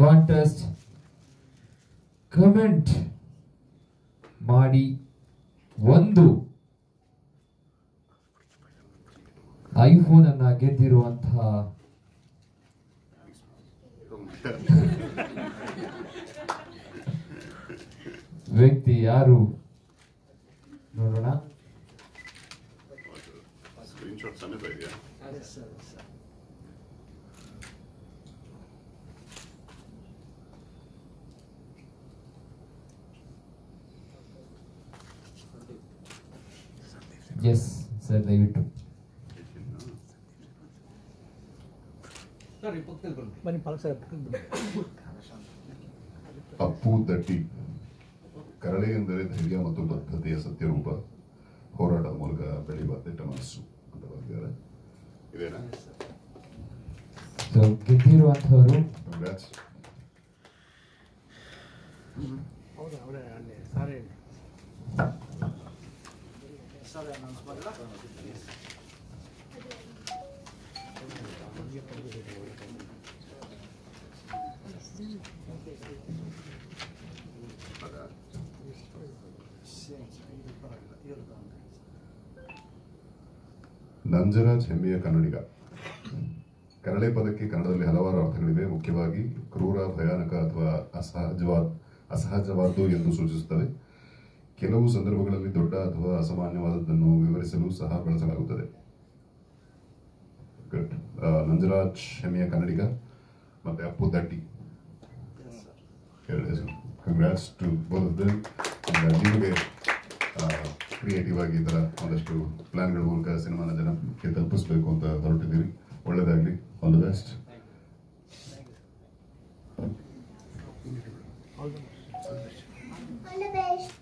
Contest comment ಮಾಡಿ ಒಂದು iPhone ಅನ್ನ ಗೆದ್ದಿರುವಂತಹ ವ್ಯಕ್ತಿ ಯಾರು ನೋಡೋಣ. ಎಸ್ ಸರ್, ದಯವಿಟ್ಟು ಅಪ್ಪು ದಟ್ಟಿ. ಕರಳೆ ಎಂದರೆ ಧೈರ್ಯ ಮತ್ತು ಬದ್ಧತೆಯ ಸತ್ಯರೂಪ, ಹೋರಾಟದ ಮೂಲಕ ಬೆಳೆಯುವ ದಿಟ್ಟ ಮನಸ್ಸು ಅಂತ ಬರೆದಿದ್ದಾರೆ. ಇದೇನಾ? So ಗೆದ್ದಿರುವಂತವರು congrats. ನಂಜರಾಜ್ ಹೆಮ್ಮೆಯ ಕನ್ನಡಿಗ. ಕರಳೆ ಪದಕ್ಕೆ ಕನ್ನಡದಲ್ಲಿ ಹಲವಾರು ಅರ್ಥಗಳಿವೆ. ಮುಖ್ಯವಾಗಿ ಕ್ರೂರ, ಭಯಾನಕ ಅಥವಾ ಅಸಹಜವಾದ್ದು ಎಂದು ಸೂಚಿಸುತ್ತವೆ. ಕೆಲವು ಸಂದರ್ಭಗಳಲ್ಲಿ ದೊಡ್ಡ ಅಥವಾ ಅಸಾಮಾನ್ಯವಾದದ್ದನ್ನು ವಿವರಿಸಲು ಸಹ ಬಳಸಲಾಗುತ್ತದೆ. ಗುಡ್. ನಂಜರಾಜ್ ಹೆಮ್ಮೆಯ ಕನ್ನಡಿಗ ಮತ್ತೆ ಅಪ್ಪು ದಟ್ಟಿ, ಎರಡು ಹೆಸರು. Congrats to both of them. ನಿಮಗೆ ಕ್ರಿಯೇಟಿವ್ ಆಗಿ ಈ ಥರ ಒಂದಷ್ಟು ಪ್ಲಾನ್ಗಳ ಮೂಲಕ ಸಿನಿಮಾನ ಜನಕ್ಕೆ ತಲುಪಿಸ್ಬೇಕು ಅಂತ ಹೊರಟಿದ್ದೀರಿ. ಒಳ್ಳೆಯದಾಗಲಿ. All the best. All the best.